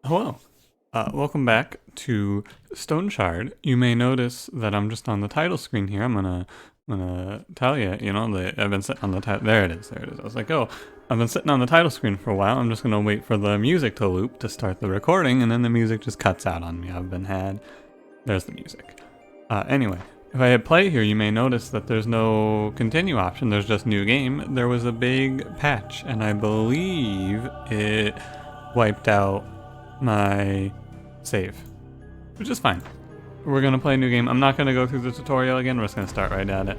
Hello. Welcome back to Stoneshard. You may notice that I'm just on the title screen here. I'm gonna tell you, that I've been sitting on the title. There it is. There it is. I was like, oh, I've been sitting on the title screen for a while. I'm just gonna wait for the music to loop to start the recording, and then the music just cuts out on me. There's the music. Anyway, if I hit play here, you may notice that there's no continue option. There's just new game. There was a big patch, and I believe it wiped out my save, which is fine. We're gonna play a new game. I'm not gonna go through the tutorial again. We're just gonna start right at it.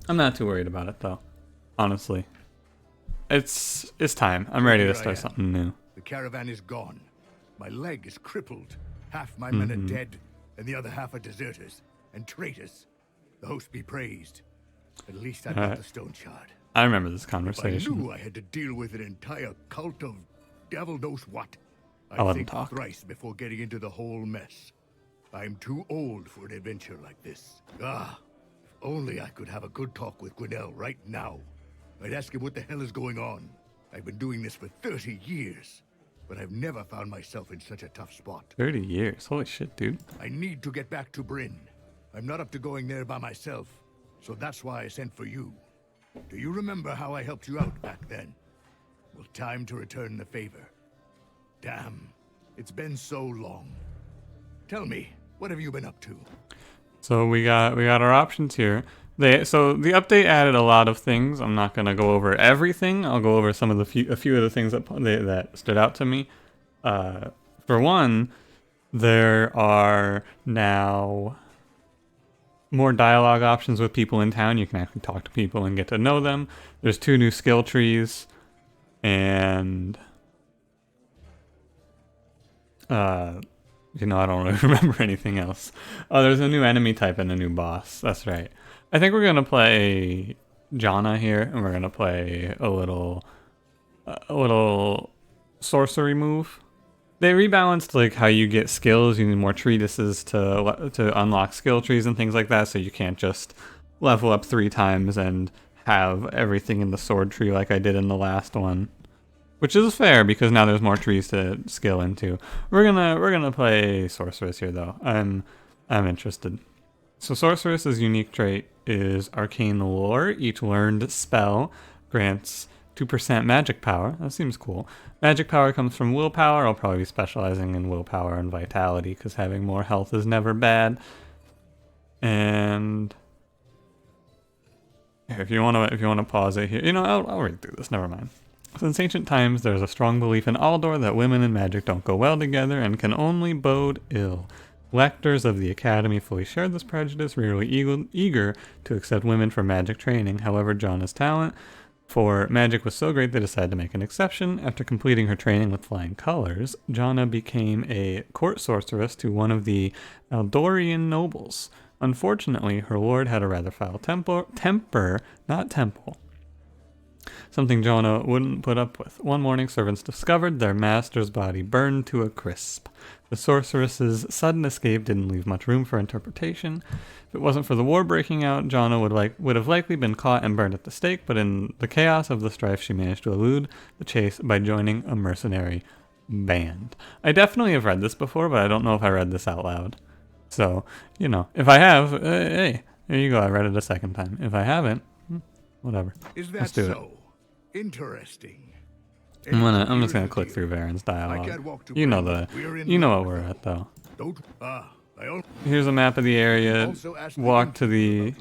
I'm not too worried about it though, honestly. It's time. I'm ready to start something new. The caravan is gone. My leg is crippled. Half my men are dead, and the other half are deserters and traitors. The host be praised. At least I got the Stoneshard. I remember this I conversation. knew I had to deal with an entire cult of devil knows what. I'll let I'd him think talk. thrice before getting into the whole mess. I'm too old for an adventure like this. If only I could have a good talk with Gwinnell right now. I'd ask him what the hell is going on. I've been doing this for 30 years, but I've never found myself in such a tough spot. 30 years. Holy shit, dude. I need to get back to Bryn. I'm not up to going there by myself, so that's why I sent for you. Do you remember how I helped you out back then? Well, time to return the favor. Damn, it's been so long. Tell me, what have you been up to? So we got our options here. So the update added a lot of things. I'm not gonna go over everything. I'll go over a few of the things that stood out to me. For one, there are now more dialogue options with people in town. You can actually talk to people and get to know them. There's 2 new skill trees, and I don't really remember anything else. Oh, there's a new enemy type and a new boss. That's right. I think we're gonna play Jana here, and we're gonna play a little sorcery move. They rebalanced like how you get skills. You need more treatises to unlock skill trees and things like that. So you can't just level up 3 times and have everything in the sword tree like I did in the last one. Which is fair because now there's more trees to skill into. We're gonna play Sorceress here though. I'm interested. So Sorceress's unique trait is Arcane Lore. Each learned spell grants 2% magic power. That seems cool. Magic power comes from willpower. I'll probably be specializing in willpower and vitality because having more health is never bad. And if you wanna pause it here, I'll read through this. Never mind. Since ancient times, there is a strong belief in Aldor that women and magic don't go well together and can only bode ill. Lectors of the Academy fully shared this prejudice, rarely eager to accept women for magic training. However, Jana's talent for magic was so great they decided to make an exception. After completing her training with flying colors, Jana became a court sorceress to one of the Aldorian nobles. Unfortunately, her lord had a rather foul temper, not temple. Something Jonah wouldn't put up with. One morning, servants discovered their master's body burned to a crisp. The sorceress's sudden escape didn't leave much room for interpretation. If it wasn't for the war breaking out, Jonah would have likely been caught and burned at the stake, but in the chaos of the strife, she managed to elude the chase by joining a mercenary band. I definitely have read this before, but I don't know if I read this out loud. So, if I have, hey, there you go, I read it a second time. If I haven't, whatever. Is that Let's do so? Interesting. I'm just gonna click through Varen's dialogue. You know what we're at though. Here's a map of the area. Walk to the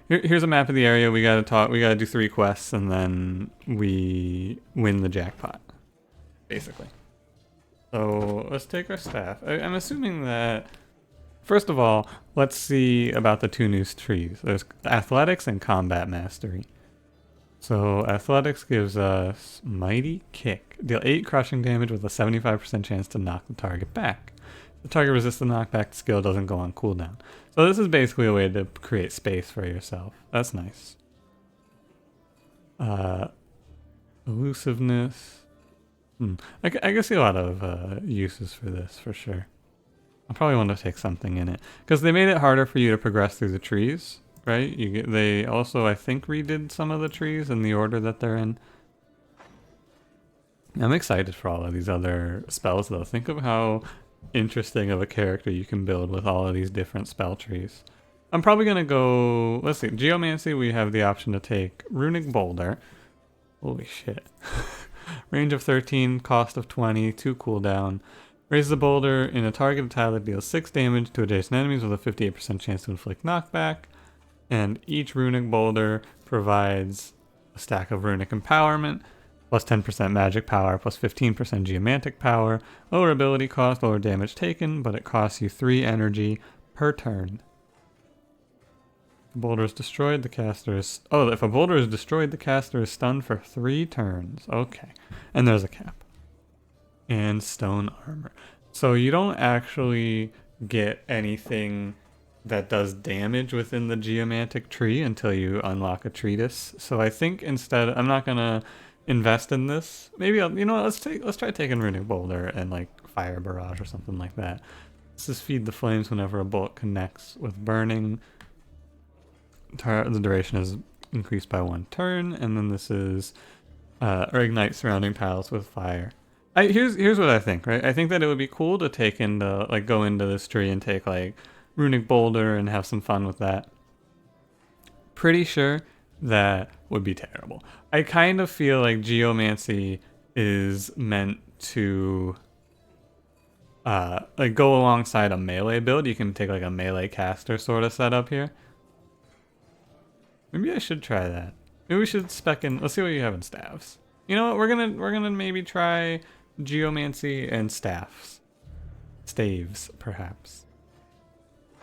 Here's a map of the area. We gotta do 3 quests and then we win the jackpot. Basically. So let's take our staff. I'm assuming that first of all, let's see about the 2 new trees. There's athletics and combat mastery. So athletics gives us mighty kick. Deal 8 crushing damage with a 75% chance to knock the target back. The target resists the knockback skill doesn't go on cooldown. So this is basically a way to create space for yourself. That's nice. Elusiveness. I can see a lot of uses for this for sure. I probably want to take something in it because they made it harder for you to progress through the trees. Right? They also, I think, redid some of the trees in the order that they're in. I'm excited for all of these other spells, though. Think of how interesting of a character you can build with all of these different spell trees. I'm probably going to go... Let's see. Geomancy, we have the option to take Runic Boulder. Holy shit. Range of 13, cost of 20, 2 cooldown. Raise the boulder in a targeted tile that deals 6 damage to adjacent enemies with a 58% chance to inflict knockback. And each Runic Boulder provides a stack of Runic Empowerment, plus 10% magic power, plus 15% geomantic power, lower ability cost, lower damage taken, but it costs you 3 energy per turn. If a boulder is destroyed, the caster is... Oh, if a boulder is destroyed, the caster is stunned for 3 turns. Okay. And there's a cap. And stone armor. So you don't actually get anything that does damage within the geomantic tree until you unlock a treatise. So I think instead, I'm not gonna invest in this. Maybe I'll, you know, let's try taking Runic Boulder and like Fire Barrage or something like that. Let's just feed the flames whenever a bullet connects with burning. The duration is increased by 1 turn, and then this is or ignite surrounding tiles with fire. Here's what I think, right? I think that it would be cool to take into, like, go into this tree and take like Runic Boulder and have some fun with that. Pretty sure that would be terrible. I kind of feel like Geomancy is meant to like go alongside a melee build. You can take like a melee caster sort of setup here. Maybe I should try that. Maybe we should spec in. Let's see what you have in staffs. You know what? We're gonna maybe try Geomancy and staffs, staves perhaps.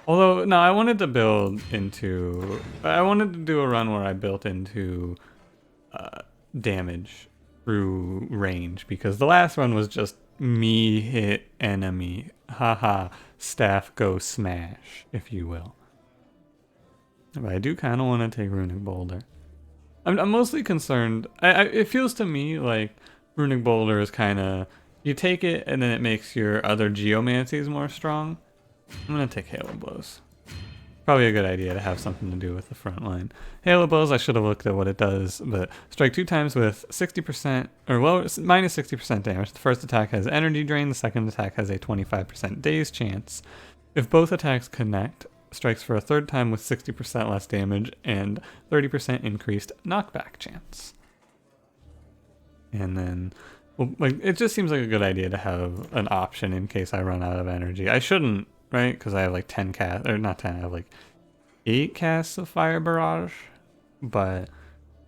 Although no, I wanted to build into. I wanted to do a run where I built into damage through range, because the last run was just me hit enemy. Haha, staff go smash, if you will. But I do kind of want to take Runic Boulder. I'm mostly concerned. It feels to me like Runic Boulder is kind of, you take it and then it makes your other geomancies more strong. I'm going to take Halo Blows. Probably a good idea to have something to do with the front line. Halo Blows, I should have looked at what it does, but strike 2 times with 60%, or well, minus 60% damage. The first attack has energy drain, the second attack has a 25% daze chance. If both attacks connect, strikes for a third time with 60% less damage and 30% increased knockback chance. And then, well, like, it just seems like a good idea to have an option in case I run out of energy. I shouldn't, right? Because I have like 10 casts, or not 10, I have like 8 casts of Fire Barrage, but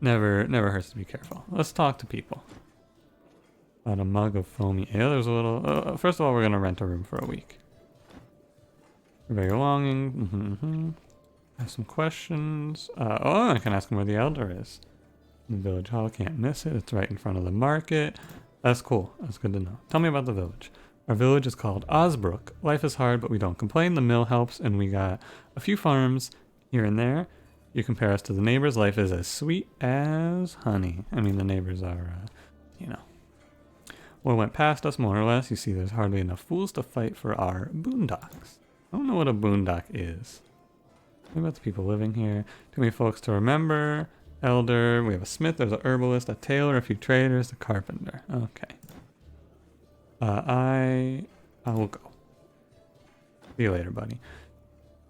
never hurts to be careful. Let's talk to people. About a mug of foamy ale. There's a little, first of all, we're going to rent a room for a week. Very longing. Have some questions. Oh, I can ask him where the elder is. The village hall, can't miss it. It's right in front of the market. That's cool. That's good to know. Tell me about the village. Our village is called Osbrook. Life is hard, but we don't complain. The mill helps, and we got a few farms here and there. You compare us to the neighbors. Life is as sweet as honey. I mean, the neighbors are, you know. What went past us, more or less. You see, there's hardly enough fools to fight for our boondocks. I don't know what a boondock is. What about the people living here? Too many folks to remember. Elder, we have a smith, there's a herbalist, a tailor, a few traders, a carpenter. Okay. I will go. See you later, buddy.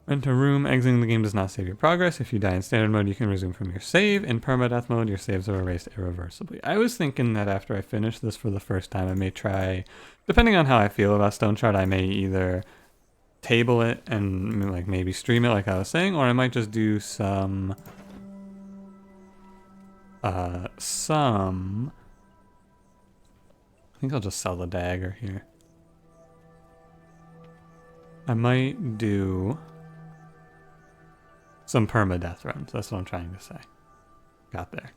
Rent a room. Exiting the game does not save your progress. If you die in standard mode, you can resume from your save. In permadeath mode, your saves are erased irreversibly. I was thinking that after I finish this for the first time, I may try, depending on how I feel about Stoneshard, I may either table it and like maybe stream it like I was saying, or I might just do some I think I'll just sell the dagger here. I might do some permadeath runs. That's what I'm trying to say. Got there.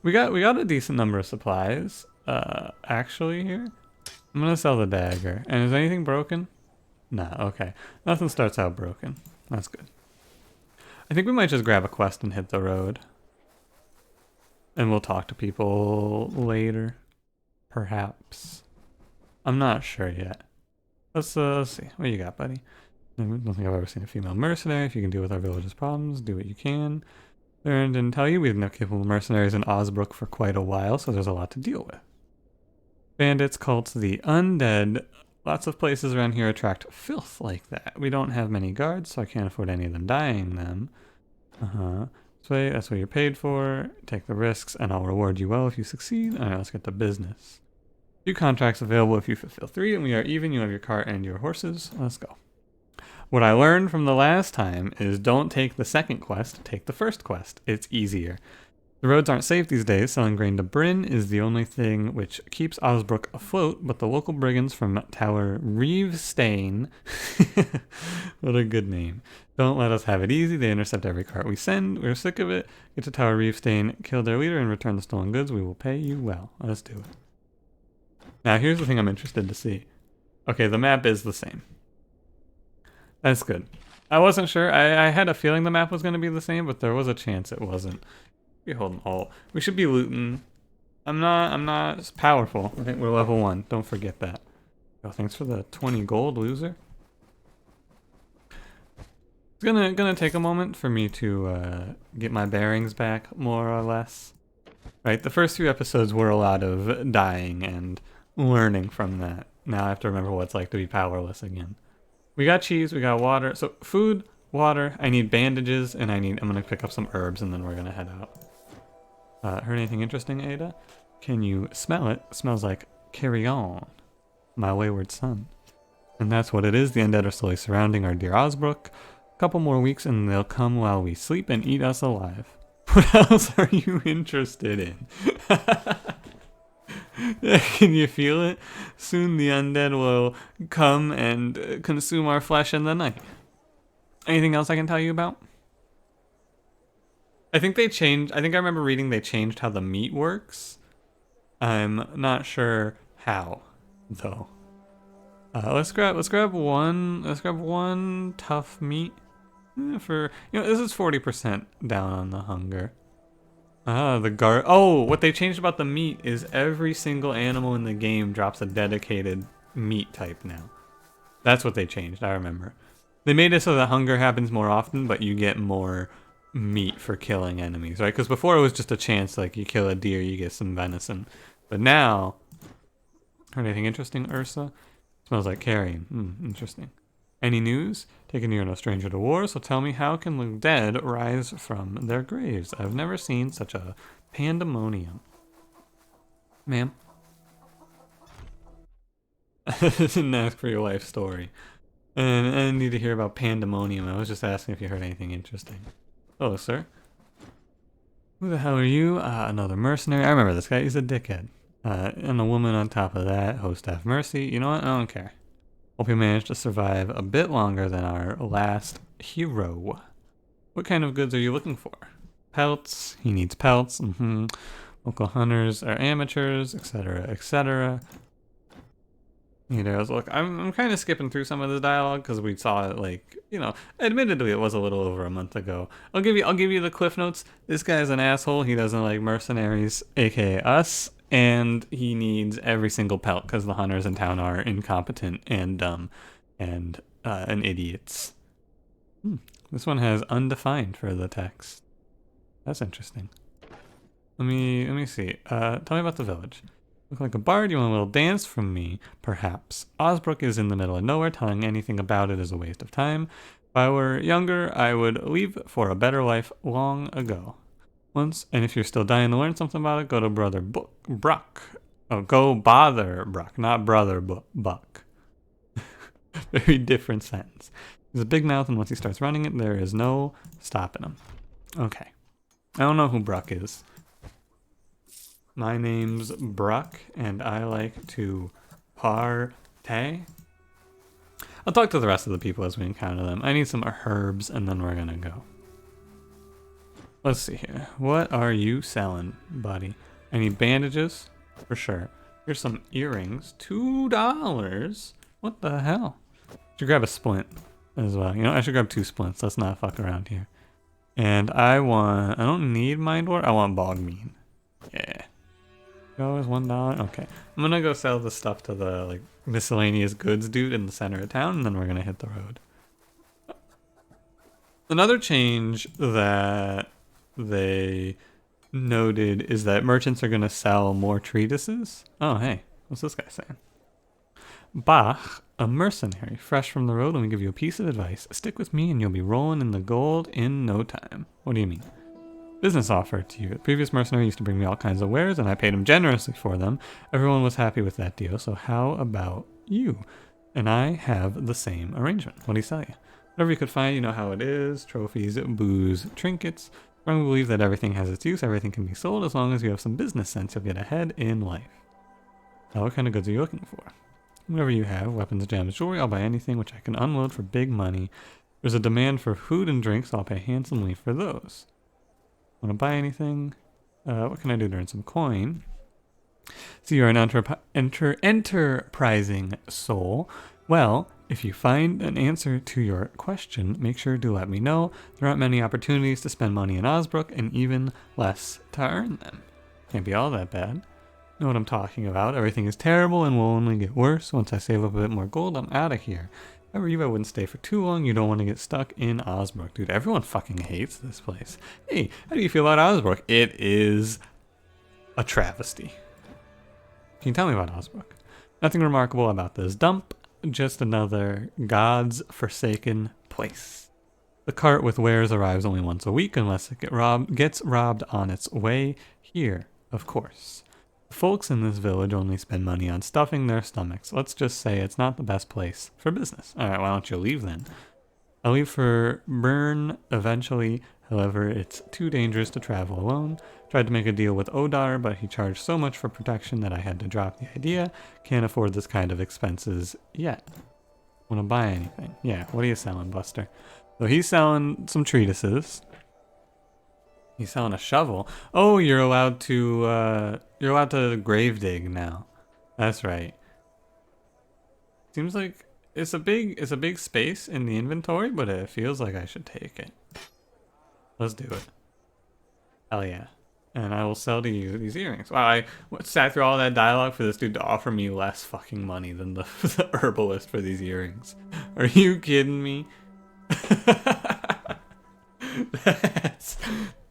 We got a decent number of supplies actually here. I'm gonna sell the dagger. And is anything broken? Nah, okay. Nothing starts out broken. That's good. I think we might just grab a quest and hit the road. And we'll talk to people later. Perhaps. I'm not sure yet. Let's see. What you got, buddy? I don't think I've ever seen a female mercenary. If you can deal with our village's problems, do what you can. Baron didn't tell you we didn't have capable mercenaries in Osbrook for quite a while, so there's a lot to deal with. Bandits, cults, the undead. Lots of places around here attract filth like that. We don't have many guards, so I can't afford any of them dying them. That's what you're paid for. Take the risks, and I'll reward you well if you succeed. Alright, let's get to business. 2 contracts available if you fulfill 3, and we are even. You have your cart and your horses. Let's go. What I learned from the last time is don't take the second quest, take the first quest. It's easier. The roads aren't safe these days. Selling grain to Bryn is the only thing which keeps Osbrook afloat, but the local brigands from Tower Reevestein, what a good name, don't let us have it easy. They intercept every cart we send. We're sick of it. Get to Tower Reevestein, kill their leader, and return the stolen goods. We will pay you well. Let's do it. Now, here's the thing I'm interested to see. Okay, the map is the same. That's good. I wasn't sure. I had a feeling the map was going to be the same, but there was a chance it wasn't. Be holding alt. We should be looting. I'm not powerful. I think we're level 1. Don't forget that. Oh, thanks for the 20 gold, loser. It's gonna take a moment for me to get my bearings back, more or less. Right, the first few episodes were a lot of dying and learning from that. Now I have to remember what it's like to be powerless again. We got cheese, we got water. So food, water, I need bandages, and I'm gonna pick up some herbs and then we're gonna head out. Heard anything interesting, Ada? Can you smell it? Smells like carry on, my wayward son. And that's what it is. The undead are slowly surrounding our dear Osbrook. A couple more weeks and they'll come while we sleep and eat us alive. What else are you interested in? Can you feel it? Soon the undead will come and consume our flesh in the night. Anything else I can tell you about? I think they changed. I think I remember reading they changed how the meat works. I'm not sure how, though. Let's grab one tough meat. For this is 40% down on the hunger. What they changed about the meat is every single animal in the game drops a dedicated meat type now. That's what they changed, I remember. They made it so that hunger happens more often, but you get more meat for killing enemies, right? Because before it was just a chance, like you kill a deer, you get some venison. But now, heard anything interesting, Ursa? Smells like carrion. Interesting. Any news? Taken you're no stranger to war, so tell me, how can the dead rise from their graves? I've never seen such a pandemonium. Ma'am? I didn't ask for your life story. And I didn't need to hear about pandemonium. I was just asking if you heard anything interesting. Hello, sir. Who the hell are you? Another mercenary. I remember this guy. He's a dickhead. And a woman on top of that. Host have mercy. You know what? I don't care. Hope you managed to survive a bit longer than our last hero. What kind of goods are you looking for? Pelts. He needs pelts. Local hunters are amateurs, etc., etc. Look, I'm kind of skipping through some of the dialogue because we saw it, admittedly it was a little over a month ago. I'll give you the cliff notes. This guy's an asshole. He doesn't like mercenaries, aka us, and he needs every single pelt because the hunters in town are incompetent and dumb and idiots. This one has undefined for the text. That's interesting. Let me see. Tell me about the village. Look like a bard. You want a little dance from me? Perhaps. Osbrook is in the middle of nowhere. Telling anything about it is a waste of time. If I were younger, I would leave for a better life long ago. And if you're still dying to learn something about it, go to Brother Bruck. Oh, go bother Bruck, not Brother Buck. Very different sentence. He's a big mouth, and once he starts running it, there is no stopping him. Okay. I don't know who Bruck is. My name's Bruck, and I like to partay. I'll talk to the rest of the people as we encounter them. I need some herbs, and then we're gonna go. Let's see here. What are you selling, buddy? I need bandages, for sure. Here's some earrings. $2? What the hell? Should grab a splint as well. I should grab 2 splints. Let's not fuck around here. And I don't need mind ward. I want bog mean. Yeah. $1. Okay. I'm gonna go sell the stuff to the miscellaneous goods dude in the center of town, and then we're gonna hit the road. Another change that they noted is that merchants are gonna sell more treatises. Oh, hey. What's this guy saying? Bach, a mercenary, fresh from the road, let me give you a piece of advice. Stick with me and you'll be rolling in the gold in no time. What do you mean? Business offer to you. The previous mercenary used to bring me all kinds of wares and I paid him generously for them. Everyone was happy with that deal, so how about you? And I have the same arrangement. What do you sell you? Whatever you could find, you know how it is. Trophies, booze, trinkets. I believe that everything has its use. Everything can be sold as long as you have some business sense. You'll get ahead in life. Now, what kind of goods are you looking for? Whatever you have, weapons, gems, jewelry, I'll buy anything which I can unload for big money. There's a demand for food and drinks, so I'll pay handsomely for those. Want to buy anything? What can I do to earn some coin? So you're an enterprising soul. Well, if you find an answer to your question, make sure to let me know. There aren't many opportunities to spend money in Osbrook, and even less to earn them. Can't be all that bad. Know what I'm talking about. Everything is terrible and will only get worse. Once I save up a bit more gold, I'm out of here. If I were you, I wouldn't stay for too long. You don't want to get stuck in Osbrook. Dude, everyone fucking hates this place. Hey, how do you feel about Osbrook? It is a travesty. Can you tell me about Osbrook? Nothing remarkable about this dump. Just another God's forsaken place. The cart with wares arrives only once a week unless it gets robbed on its way here, of course. The folks in this village only spend money on stuffing their stomachs. Let's just say it's not the best place for business. Alright, why don't you leave then? I'll leave for Bern eventually. However, it's too dangerous to travel alone. Tried to make a deal with Odar, but he charged so much for protection that I had to drop the idea. Can't afford this kind of expenses yet. Want to buy anything? Yeah, what are you selling, Buster? So he's selling some treatises. He's selling a shovel. Oh, you're allowed to grave dig now. That's right. Seems like it's a big space in the inventory, but it feels like I should take it. Let's do it. Hell yeah. And I will sell to you these earrings. Wow, I sat through all that dialogue for this dude to offer me less fucking money than the herbalist for these earrings. Are you kidding me?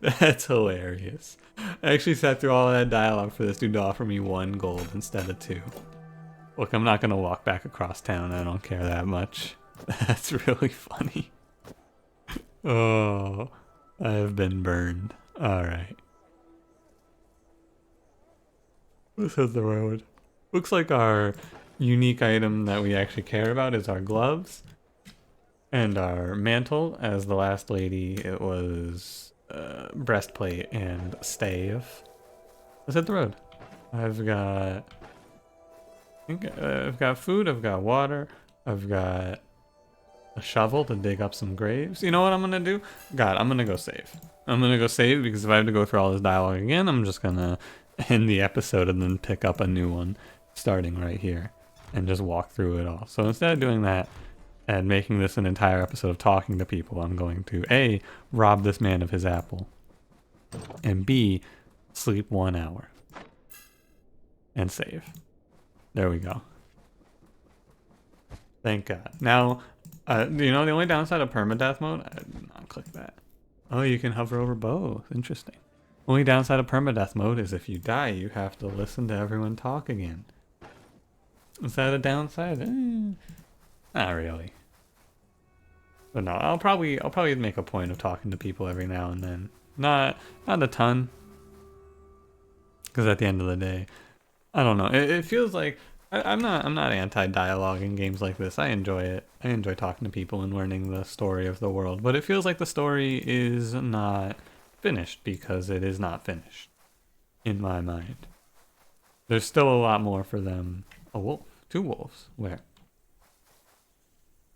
That's hilarious. I actually sat through all that dialogue for this dude to offer me 1 gold instead of 2. Look, I'm not gonna walk back across town. I don't care that much. That's really funny. Oh, I have been burned. Alright. Let's hit the road. Looks like our unique item that we actually care about is our gloves. And our mantle. As the last lady, it was breastplate and stave. Let's hit the road. I've got food, I've got water, I've got a shovel to dig up some graves. You know what I'm gonna do? God, I'm gonna go save. I'm gonna go save because if I have to go through all this dialogue again, I'm just gonna end the episode and then pick up a new one starting right here and just walk through it all. So instead of doing that and making this an entire episode of talking to people, I'm going to A, rob this man of his apple, and B, sleep 1 hour and save. There we go. Thank God. Now, you know the only downside of permadeath mode? I did not click that. Oh, you can hover over both. Interesting. Only downside of permadeath mode is if you die, you have to listen to everyone talk again. Is that a downside? Not really. But no, I'll probably make a point of talking to people every now and then. Not a ton. Because at the end of the day, I don't know. It feels like I'm not anti-dialogue in games like this. I enjoy it. I enjoy talking to people and learning the story of the world. But it feels like the story is not finished because it is not finished. In my mind. There's still a lot more for them. A wolf. 2 wolves. Where?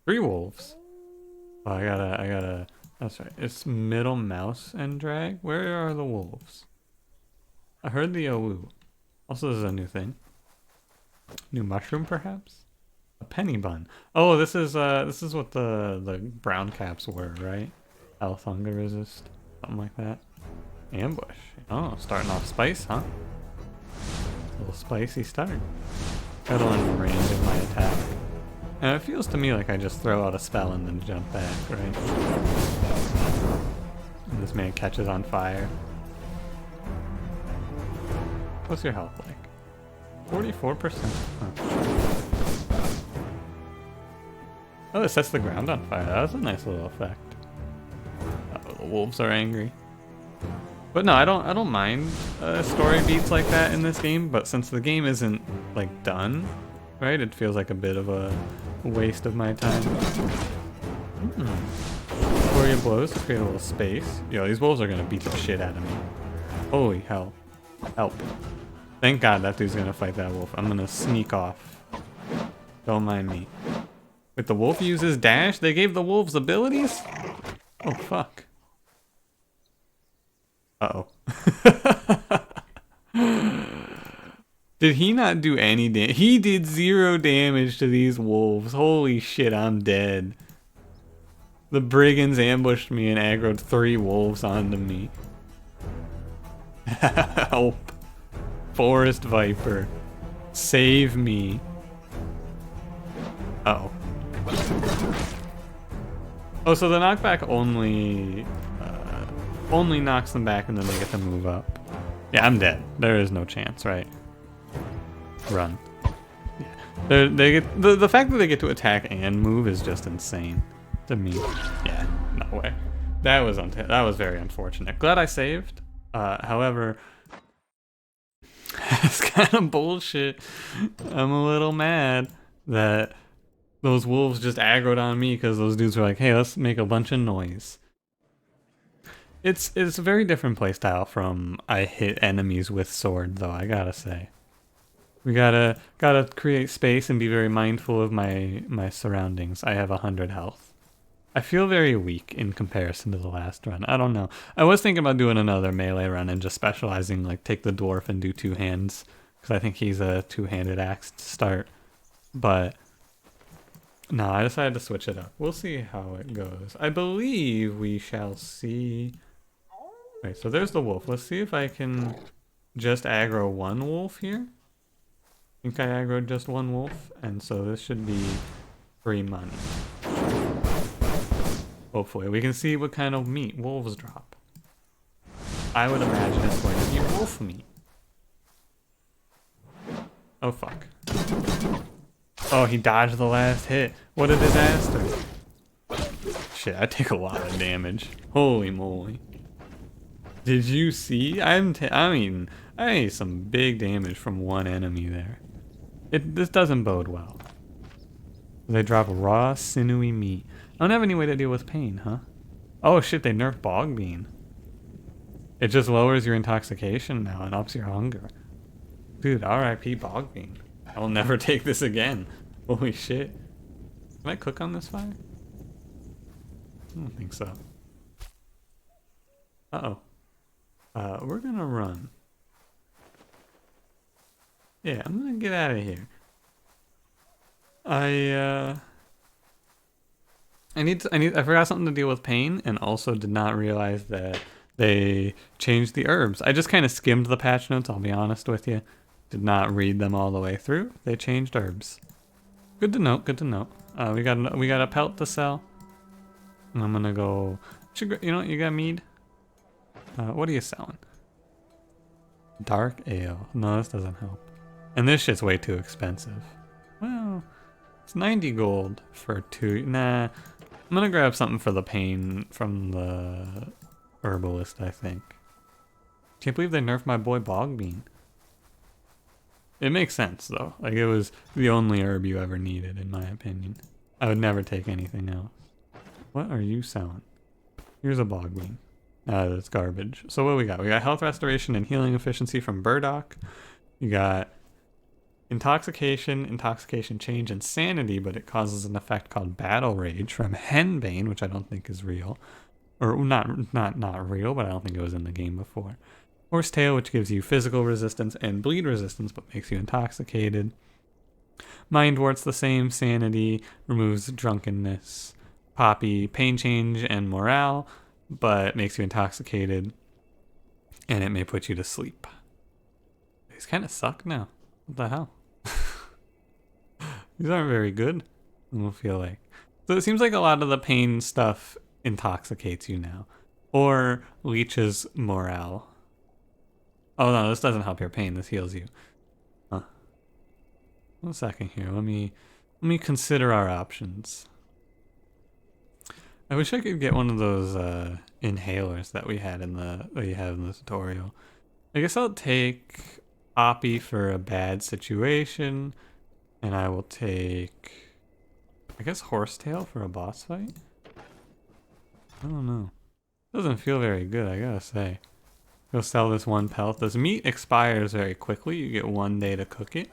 3 wolves. Oh, I gotta. That's right. It's middle mouse and drag. Where are the wolves? I heard the awoo. Also, this is a new thing. New mushroom, perhaps? A penny bun. Oh, this is what the brown caps were, right? Health, hunger resist, something like that. Ambush. Oh, starting off spice, huh? A little spicy start. Pedaling in range of my attack. And it feels to me like I just throw out a spell and then jump back, right? And this man catches on fire. What's your health like? 44%. Oh, it sets the ground on fire. That was a nice little effect. Oh, the wolves are angry. But no, I don't mind story beats like that in this game, but since the game isn't like done, right? It feels like a bit of a waste of my time. Flurry of blows to create a little space. Yo, these wolves are gonna beat the shit out of me. Holy hell. Help. Thank God that dude's gonna fight that wolf. I'm gonna sneak off. Don't mind me. Wait, the wolf uses dash? They gave the wolves abilities? Oh, fuck. Uh-oh. Did he not do any damage? He did 0 damage to these wolves. Holy shit, I'm dead. The brigands ambushed me and aggroed 3 wolves onto me. Help. Forest Viper. Save me. Uh-oh. Oh, so the knockback only knocks them back and then they get to move up. Yeah, I'm dead. There is no chance, right? Run. Yeah. They get the fact that they get to attack and move is just insane to me. Yeah, no way. That was very unfortunate. Glad I saved. However, it's kind of bullshit. I'm a little mad that those wolves just aggroed on me because those dudes were like, hey, let's make a bunch of noise. It's a very different playstyle from I hit enemies with sword, though, I gotta say. We gotta create space and be very mindful of my surroundings. I have 100 health. I feel very weak in comparison to the last run. I don't know. I was thinking about doing another melee run and just specializing, like take the dwarf and do 2 hands, because I think he's a 2-handed axe to start. But no, I decided to switch it up. We'll see how it goes. I believe we shall see. Wait, so there's the wolf. Let's see if I can just aggro 1 wolf here. I think I aggroed just 1 wolf, and so this should be free money. Hopefully. We can see what kind of meat wolves drop. I would imagine it's going to be wolf meat. Oh, fuck. Oh, he dodged the last hit. What a disaster. Shit, I take a lot of damage. Holy moly. Did you see? I mean, I ate some big damage from 1 enemy there. This doesn't bode well. They drop raw, sinewy meat. I don't have any way to deal with pain, huh? Oh shit, they nerfed Bog Bean. It just lowers your intoxication now and ups your hunger. Dude, RIP Bog Bean. I will never take this again. Holy shit. Can I cook on this fire? I don't think so. Uh-oh. We're gonna run. Yeah, I'm gonna get out of here. I forgot something to deal with pain, and also did not realize that they changed the herbs. I just kind of skimmed the patch notes, I'll be honest with you. Did not read them all the way through. They changed herbs. Good to note, good to note. We got a pelt to sell. And I'm gonna go, you know what, you got mead? What are you selling? Dark ale. No, this doesn't help. And this shit's way too expensive. Well, it's 90 gold for 2. Nah, I'm gonna grab something for the pain from the herbalist, I think. Can't believe they nerfed my boy Bog Bean. It makes sense, though. Like, it was the only herb you ever needed, in my opinion. I would never take anything else. What are you selling? Here's a Bog Bean. That's garbage. So what do we got? We got health restoration and healing efficiency from Burdock. You got intoxication change, and sanity, but it causes an effect called battle rage from Henbane, which I don't think is real. Or not real, but I don't think it was in the game before. Horsetail, which gives you physical resistance and bleed resistance, but makes you intoxicated. Mindwart's the same. Sanity removes drunkenness. Poppy, pain change and morale, but makes you intoxicated, and it may put you to sleep. These kind of suck now. What the hell? These aren't very good, I don't feel like. So it seems like a lot of the pain stuff intoxicates you now, or leeches morale. Oh no, this doesn't help your pain, this heals you. Huh. 1 second here. Let me consider our options. I wish I could get one of those inhalers that we had in the tutorial. I guess I'll take Oppie for a bad situation, and I will take, I guess, Horsetail for a boss fight. I don't know. Doesn't feel very good, I gotta say. Go sell this 1 pelt. This meat expires very quickly. You get 1 day to cook it.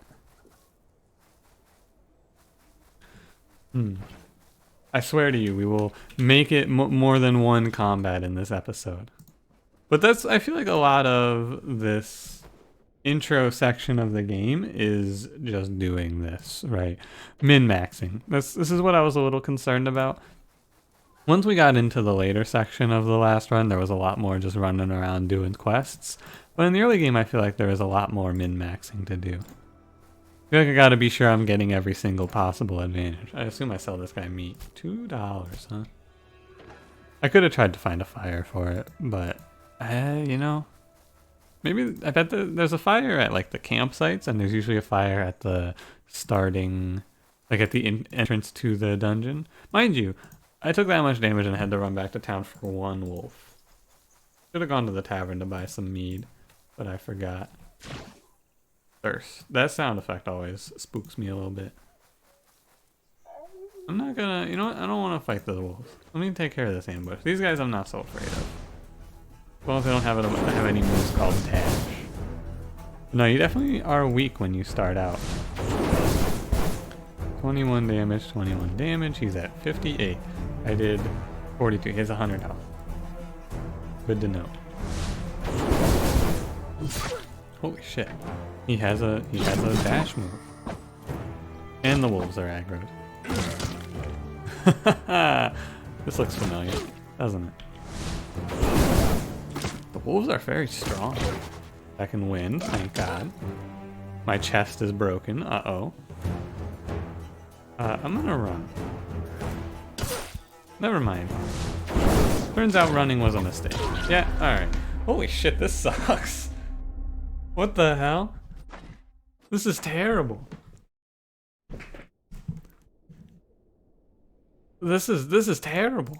I swear to you, we will make it more than 1 combat in this episode. But I feel like a lot of this intro section of the game is just doing this, right? Min-maxing. This is what I was a little concerned about. Once we got into the later section of the last run, there was a lot more just running around doing quests. But in the early game, I feel like there was a lot more min-maxing to do. I feel like I gotta be sure I'm getting every single possible advantage. I assume I sell this guy meat. $2, huh? I could have tried to find a fire for it, but, you know, maybe, I bet there's a fire at, like, the campsites, and there's usually a fire at the starting, like, at the entrance to the dungeon. Mind you, I took that much damage and had to run back to town for 1 wolf. Should have gone to the tavern to buy some mead, but I forgot. Thirst. That sound effect always spooks me a little bit. I'm not gonna, you know what? I don't want to fight the wolves. Let me take care of this ambush. These guys I'm not so afraid of. As long as they don't have any moves called dash. No, you definitely are weak when you start out. 21 damage, 21 damage. He's at 58. I did 42. He has 100 health. Good to know. Holy shit. He has a dash move. And the wolves are aggroed. This looks familiar, doesn't it? The wolves are very strong. I can win, thank God. My chest is broken. Uh-oh. I'm gonna run. Never mind. Turns out running was a mistake. Yeah, alright. Holy shit, this sucks. What the hell? This is terrible. This is terrible.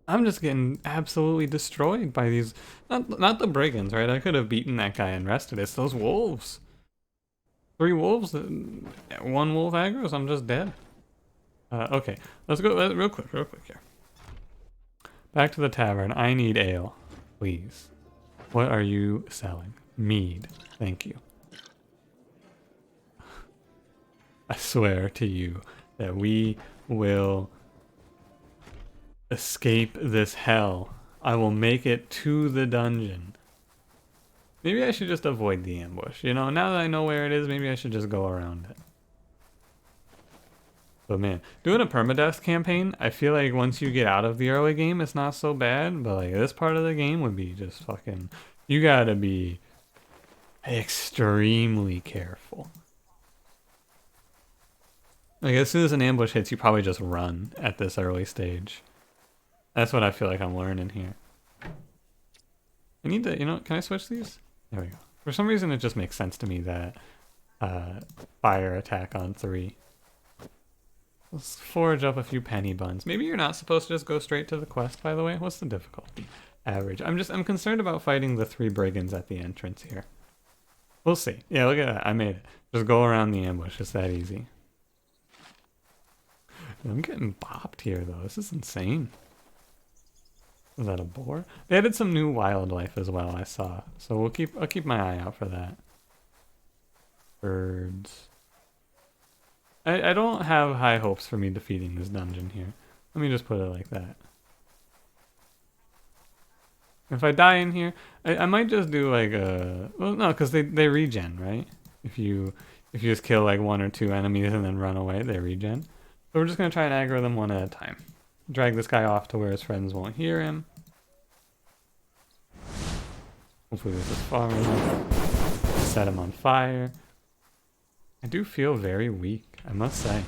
I'm just getting absolutely destroyed by these, not the brigands, right? I could have beaten that guy and rested. It's those wolves. 3 wolves, 1 wolf aggroes, I'm just dead. Okay, let's go real quick here. Back to the tavern. I need ale, please. What are you selling? Mead. Thank you. I swear to you that we will escape this hell. I will make it to the dungeon. Maybe I should just avoid the ambush. You know, now that I know where it is, maybe I should just go around it. But man, doing a permadeath campaign, I feel like once you get out of the early game, it's not so bad. But like this part of the game would be just fucking... You gotta be extremely careful. Like as soon as an ambush hits, you probably just run at this early stage. That's what I feel like I'm learning here. I need to, you know, can I switch these? There we go. For some reason, it just makes sense to me that fire attack on 3. Let's forage up a few penny buns. Maybe you're not supposed to just go straight to the quest, by the way. What's the difficulty? Average. I'm concerned about fighting the 3 brigands at the entrance here. We'll see. Yeah, look at that. I made it. Just go around the ambush. It's that easy. I'm getting bopped here, though. This is insane. Is that a boar? They added some new wildlife as well, I saw. So I'll keep my eye out for that. Birds. I don't have high hopes for me defeating this dungeon here. Let me just put it like that. If I die in here, I might just do like a... Well, no, because they regen, right? If you just kill like 1 or 2 enemies and then run away, they regen. So we're just going to try and aggro them one at a time. Drag this guy off to where his friends won't hear him. Hopefully this is far enough. Set him on fire. I do feel very weak, I must say.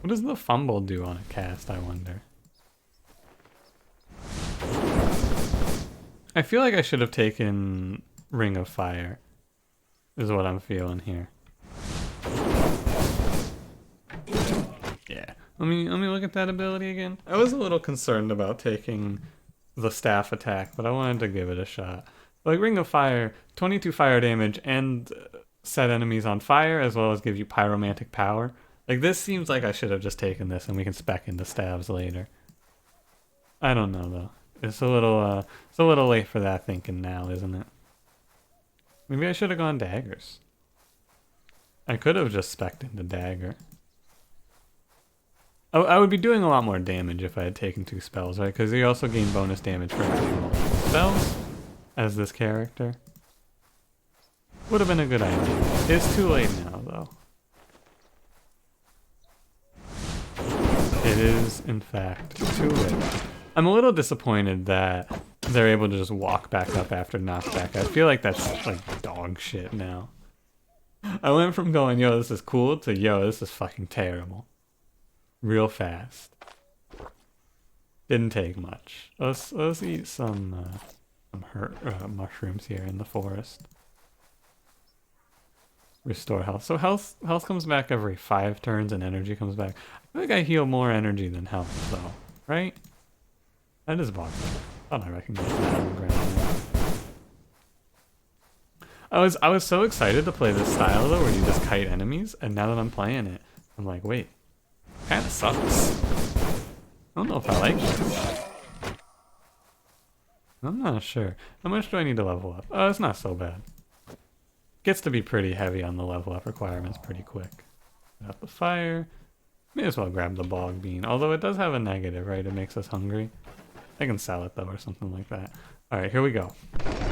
What does the fumble do on a cast, I wonder? I feel like I should have taken Ring of Fire. is what I'm feeling here. Yeah. Let me look at that ability again. I was a little concerned about taking the staff attack, but I wanted to give it a shot. Like Ring of Fire, 22 fire damage and set enemies on fire, as well as give you pyromantic power. Like this seems like I should have just taken this and we can spec into stabs later. I don't know though. It's a little late for that thinking now, isn't it? Maybe I should have gone daggers. I could have just spec'd into dagger. I would be doing a lot more damage if I had taken 2 spells, right? Because you also gain bonus damage for having multiple spells as this character. Would have been a good idea. It's too late now, though. It is, in fact, too late. I'm a little disappointed that they're able to just walk back up after knockback. I feel like that's like dog shit now. I went from going, yo, this is cool, to yo, this is fucking terrible. Real fast. Didn't take much. Let's eat some mushrooms here in the forest. Restore health. So health comes back every 5 turns and energy comes back. I feel like I heal more energy than health though, right? That is bothering. I thought I recognized that on the ground. I was so excited to play this style though, where you just kite enemies, and now that I'm playing it, I'm like, wait. Kinda sucks. I don't know if I like this. I'm not sure. How much do I need to level up? Oh, it's not so bad. Gets to be pretty heavy on the level up requirements pretty quick. Got the fire. May as well grab the bog bean. Although it does have a negative, right? It makes us hungry. I can sell it though or something like that. Alright, here we go.